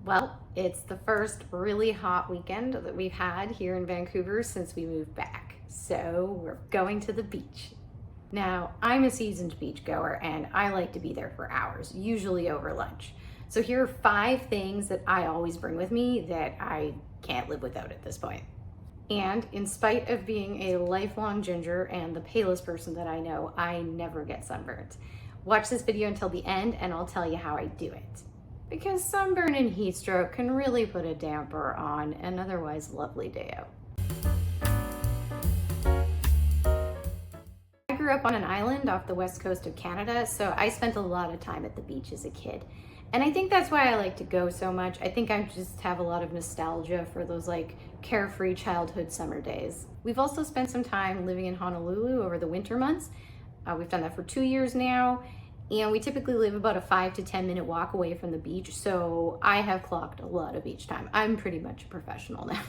Well, it's the first really hot weekend that we've had here in Vancouver since we moved back. So we're going to the beach. Now, I'm a seasoned beach goer and I like to be there for hours, usually over lunch. So here are 5 things that I always bring with me that I can't live without at this point. And in spite of being a lifelong ginger and the palest person that I know, I never get sunburned. Watch this video until the end and I'll tell you how I do it. Because sunburn and heat stroke can really put a damper on an otherwise lovely day out. I grew up on an island off the west coast of Canada, so I spent a lot of time at the beach as a kid. And I think that's why I like to go so much. I think I just have a lot of nostalgia for those like carefree childhood summer days. We've also spent some time living in Honolulu over the winter months. We've done that for 2 years now. And we typically live about a 5 to 10 minute walk away from the beach, so I have clocked a lot of beach time. I'm pretty much a professional now.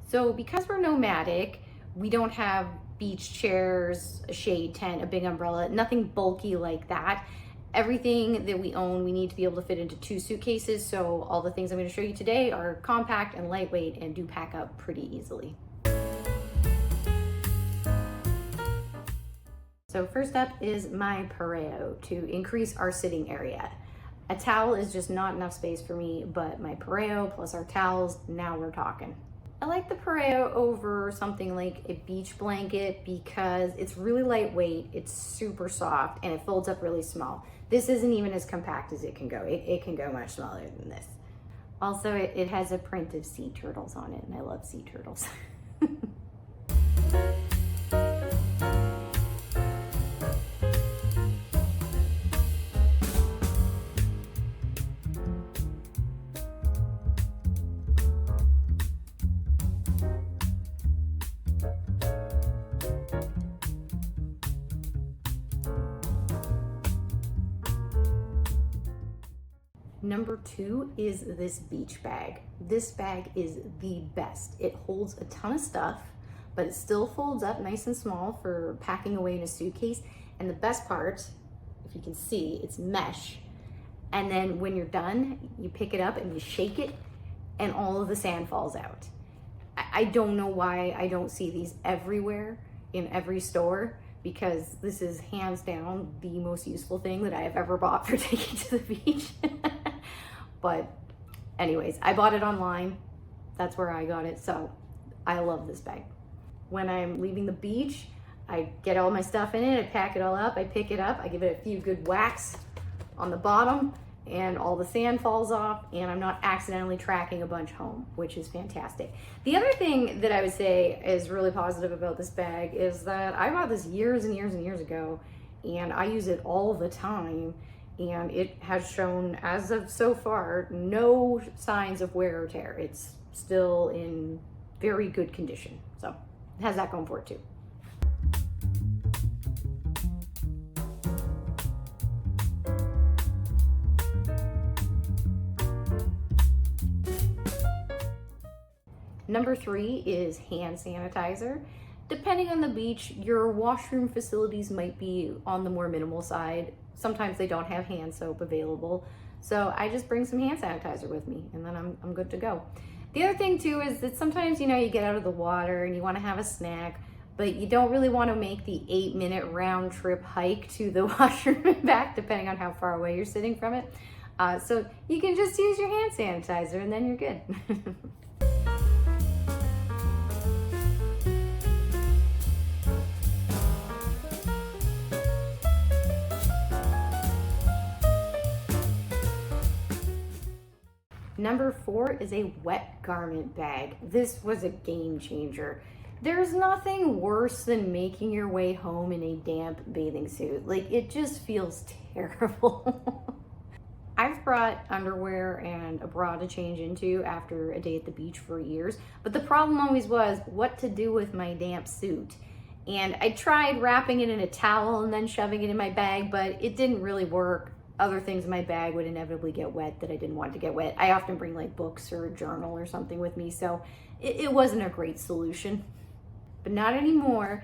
So because we're nomadic, we don't have beach chairs, a shade tent, a big umbrella, nothing bulky like that. Everything that we own, we need to be able to fit into 2 suitcases, so all the things I'm going to show you today are compact and lightweight and do pack up pretty easily. So first up is my pareo to increase our sitting area. A towel is just not enough space for me, but my pareo plus our towels, now we're talking. I like the pareo over something like a beach blanket because it's really lightweight, it's super soft, and it folds up really small. This isn't even as compact as it can go. It can go much smaller than this. Also, it has a print of sea turtles on it, and I love sea turtles. Number 2 is this beach bag. This bag is the best. It holds a ton of stuff, but it still folds up nice and small for packing away in a suitcase. And the best part, if you can see, it's mesh. And then when you're done, you pick it up and you shake it and all of the sand falls out. I don't know why I don't see these everywhere in every store, because this is hands down the most useful thing that I have ever bought for taking to the beach. But anyways, I bought it online. That's where I got it. So I love this bag. When I'm leaving the beach, I get all my stuff in it. I pack it all up. I pick it up. I give it a few good whacks on the bottom and all the sand falls off, and I'm not accidentally tracking a bunch home, which is fantastic. The other thing that I would say is really positive about this bag is that I bought this years and years and years ago, and I use it all the time. And it has shown, as of so far, no signs of wear or tear. It's still in very good condition. So it has that going for it too. Number 3 is hand sanitizer. Depending on the beach, your washroom facilities might be on the more minimal side. Sometimes they don't have hand soap available. So I just bring some hand sanitizer with me and then I'm good to go. The other thing too is that sometimes, you get out of the water and you want to have a snack, but you don't really want to make the 8-minute round trip hike to the washroom and back, depending on how far away you're sitting from it. So you can just use your hand sanitizer and then you're good. Number 4 is a wet garment bag. This was a game changer. There's nothing worse than making your way home in a damp bathing suit. Like, it just feels terrible. I've brought underwear and a bra to change into after a day at the beach for years, but the problem always was what to do with my damp suit. And I tried wrapping it in a towel and then shoving it in my bag, but it didn't really work. Other things in my bag would inevitably get wet that I didn't want to get wet. I often bring like books or a journal or something with me, so it wasn't a great solution. But not anymore.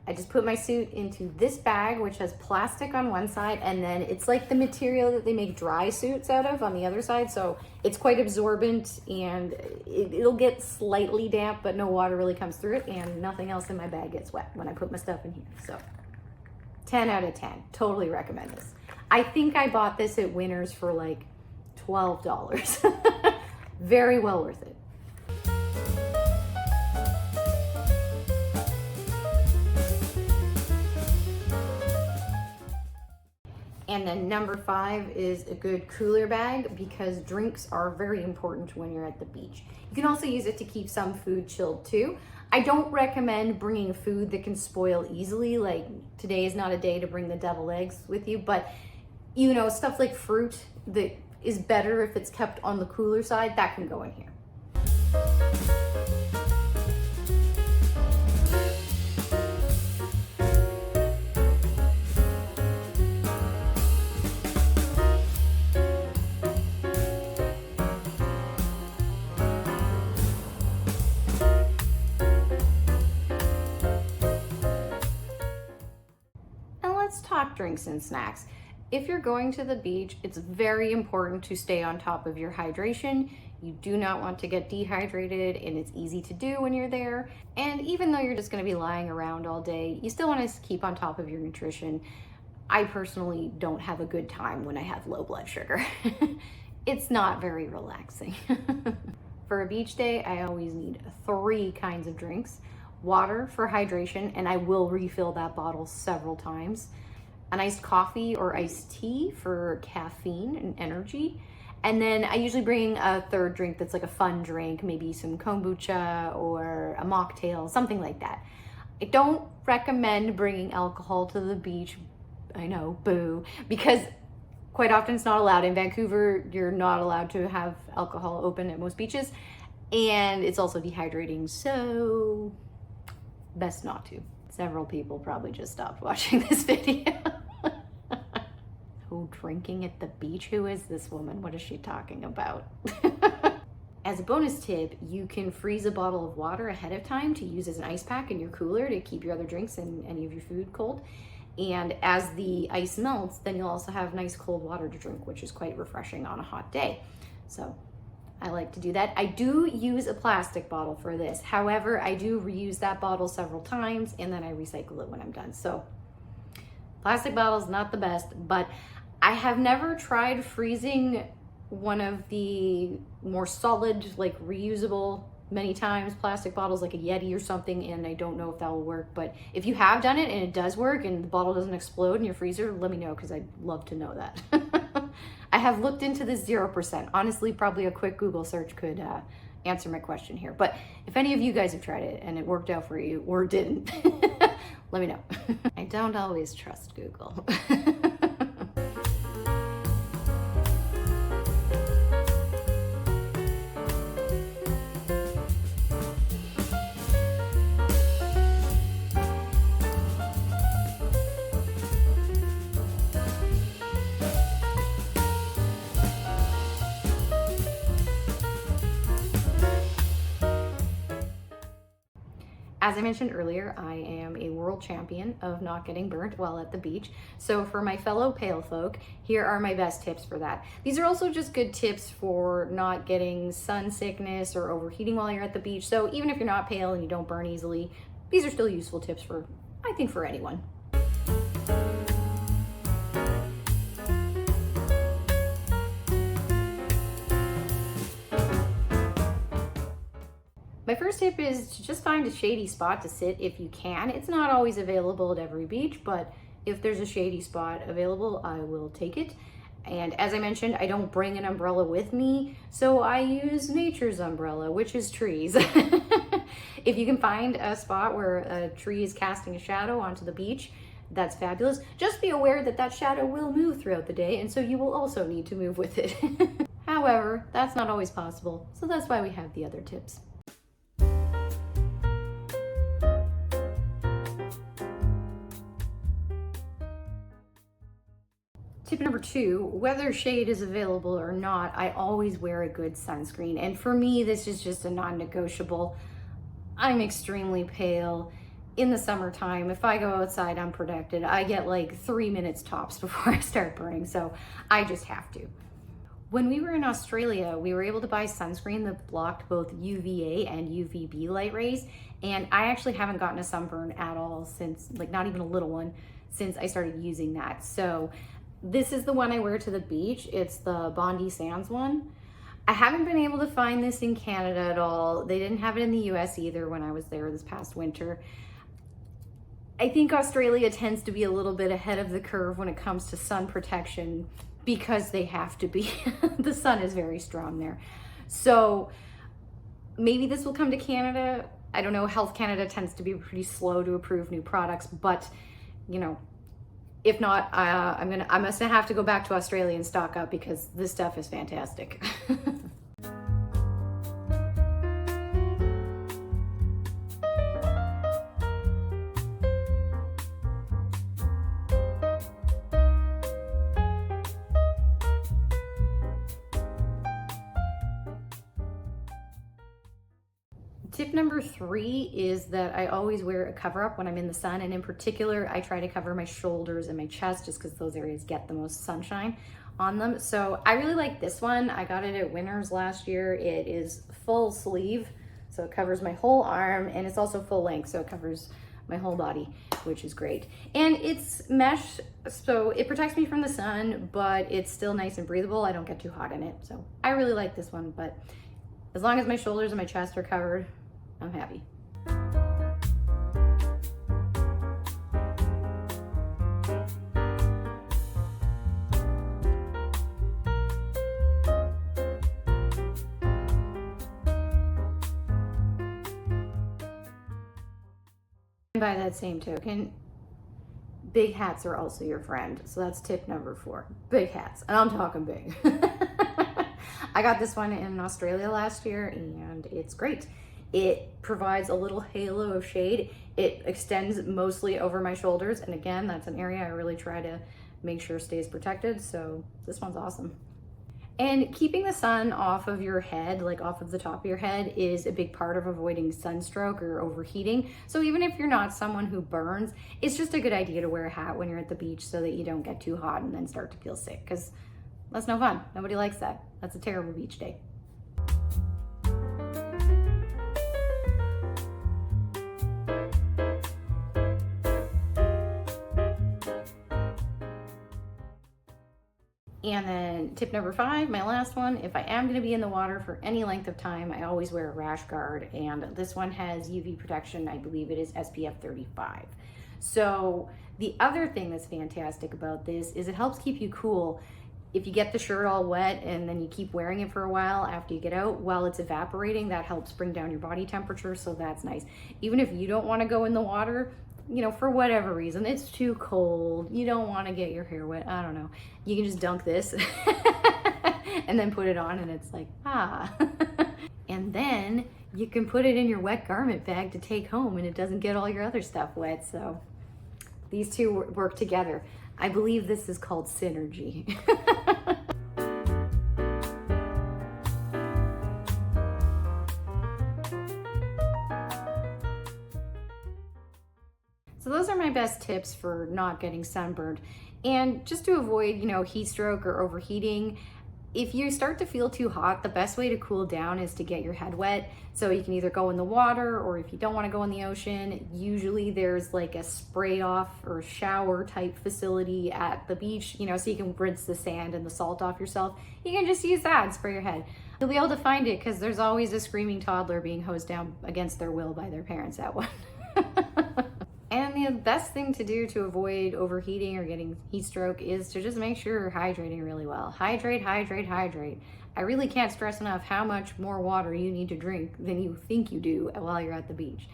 I just put my suit into this bag, which has plastic on one side, and then it's like the material that they make dry suits out of on the other side. So it's quite absorbent, and it'll get slightly damp, but no water really comes through it, and nothing else in my bag gets wet when I put my stuff in here. So 10 out of 10, totally recommend this. I think I bought this at Winners for like $12. Very well worth it. And then number 5 is a good cooler bag, because drinks are very important when you're at the beach. You can also use it to keep some food chilled too. I don't recommend bringing food that can spoil easily. Like today is not a day to bring the deviled eggs with you, but you know, stuff like fruit that is better if it's kept on the cooler side, that can go in here. Let's talk drinks and snacks. If you're going to the beach, it's very important to stay on top of your hydration. You do not want to get dehydrated, and it's easy to do when you're there. And even though you're just going to be lying around all day, you still want to keep on top of your nutrition. I personally don't have a good time when I have low blood sugar. It's not very relaxing. For a beach day, I always need 3 kinds of drinks. Water for hydration, and I will refill that bottle several times. An iced coffee or iced tea for caffeine and energy. And then I usually bring a 3rd drink that's like a fun drink, maybe some kombucha or a mocktail, something like that. I don't recommend bringing alcohol to the beach. I know, boo, because quite often it's not allowed. In Vancouver, you're not allowed to have alcohol open at most beaches, and it's also dehydrating, so best not to. Several people probably just stopped watching this video. Oh, drinking at the beach? Who is this woman? What is she talking about? As a bonus tip, you can freeze a bottle of water ahead of time to use as an ice pack in your cooler to keep your other drinks and any of your food cold. And as the ice melts, then you'll also have nice cold water to drink, which is quite refreshing on a hot day. So I like to do that. I do use a plastic bottle for this. However, I do reuse that bottle several times, and then I recycle it when I'm done. So plastic bottle is not the best, but I have never tried freezing one of the more solid, like reusable many times plastic bottles, like a Yeti or something, and I don't know if that will work. But if you have done it and it does work and the bottle doesn't explode in your freezer, let me know, because I'd love to know that. I have looked into this 0%. Honestly, probably a quick Google search could answer my question here. But if any of you guys have tried it and it worked out for you or didn't, let me know. I don't always trust Google. As I mentioned earlier, I am a world champion of not getting burnt while at the beach. So for my fellow pale folk, here are my best tips for that. These are also just good tips for not getting sun sickness or overheating while you're at the beach. So even if you're not pale and you don't burn easily, these are still useful tips for, I think, for anyone. My first tip is to just find a shady spot to sit if you can. It's not always available at every beach, but if there's a shady spot available, I will take it. And as I mentioned, I don't bring an umbrella with me, so I use nature's umbrella, which is trees. If you can find a spot where a tree is casting a shadow onto the beach, that's fabulous. Just be aware that that shadow will move throughout the day, and so you will also need to move with it. However, that's not always possible, so that's why we have the other tips. Tip number 2, whether shade is available or not, I always wear a good sunscreen. And for me, this is just a non-negotiable. I'm extremely pale. in the summertime, if I go outside unprotected, I get like 3 minutes tops before I start burning, so I just have to. When we were in Australia, we were able to buy sunscreen that blocked both UVA and UVB light rays, and I actually haven't gotten a sunburn at all since, like not even a little one, since I started using that. So this is the one I wear to the beach. It's the Bondi Sands one. I haven't been able to find this in Canada at all. They didn't have it in the US either when I was there this past winter. I think Australia tends to be a little bit ahead of the curve when it comes to sun protection because they have to be. The sun is very strong there. So maybe this will come to Canada. I don't know, Health Canada tends to be pretty slow to approve new products, but you know, if not, I must have to go back to Australia and stock up because this stuff is fantastic. Tip number 3 is that I always wear a cover up when I'm in the sun, and in particular, I try to cover my shoulders and my chest just because those areas get the most sunshine on them. So I really like this one. I got it at Winners last year. It is full sleeve, so it covers my whole arm, and it's also full length, so it covers my whole body, which is great. And it's mesh, so it protects me from the sun, but it's still nice and breathable. I don't get too hot in it, so I really like this one, but as long as my shoulders and my chest are covered, I'm happy. And by that same token, big hats are also your friend. So that's tip number 4, big hats. And I'm talking big. I got this one in Australia last year and it's great. It provides a little halo of shade. It extends mostly over my shoulders. And again, that's an area I really try to make sure stays protected. So this one's awesome. And keeping the sun off of your head, like off of the top of your head, is a big part of avoiding sunstroke or overheating. So even if you're not someone who burns, it's just a good idea to wear a hat when you're at the beach so that you don't get too hot and then start to feel sick, because that's no fun. Nobody likes that. That's a terrible beach day. And then tip number 5, my last one, if I am going to be in the water for any length of time, I always wear a rash guard. And this one has UV protection. I believe it is SPF 35. So the other thing that's fantastic about this is it helps keep you cool. If you get the shirt all wet and then you keep wearing it for a while after you get out, while it's evaporating, that helps bring down your body temperature. So that's nice. Even if you don't want to go in the water, you know, for whatever reason, it's too cold, you don't want to get your hair wet, I don't know, you can just dunk this and then put it on and it's like, ah. And then you can put it in your wet garment bag to take home and it doesn't get all your other stuff wet. So these two work together. I believe this is called synergy. So those are my best tips for not getting sunburned. And just to avoid, you know, heat stroke or overheating, if you start to feel too hot, the best way to cool down is to get your head wet. So you can either go in the water, or if you don't want to go in the ocean, usually there's like a spray off or shower type facility at the beach, you know, so you can rinse the sand and the salt off yourself. You can just use that and spray your head. You'll be able to find it because there's always a screaming toddler being hosed down against their will by their parents at one. And the best thing to do to avoid overheating or getting heat stroke is to just make sure you're hydrating really well. Hydrate, hydrate, hydrate. I really can't stress enough how much more water you need to drink than you think you do while you're at the beach.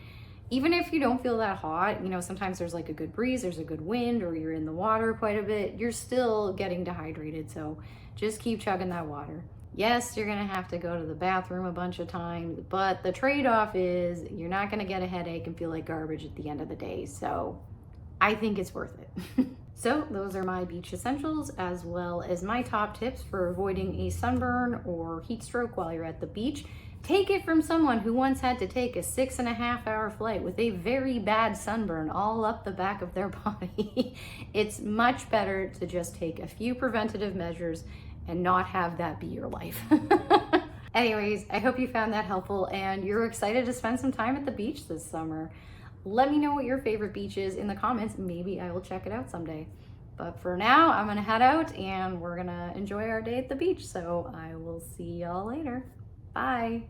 Even if you don't feel that hot, you know, sometimes there's like a good breeze, there's a good wind, or you're in the water quite a bit, you're still getting dehydrated. So just keep chugging that water. Yes, you're gonna have to go to the bathroom a bunch of times, but the trade-off is you're not gonna get a headache and feel like garbage at the end of the day. So I think it's worth it. So those are my beach essentials, as well as my top tips for avoiding a sunburn or heat stroke while you're at the beach. Take it from someone who once had to take a 6.5 hour flight with a very bad sunburn all up the back of their body. It's much better to just take a few preventative measures and not have that be your life. Anyways, I hope you found that helpful and you're excited to spend some time at the beach this summer. Let me know what your favorite beach is in the comments. Maybe I will check it out someday. But for now, I'm gonna head out and we're gonna enjoy our day at the beach. So I will see y'all later. Bye.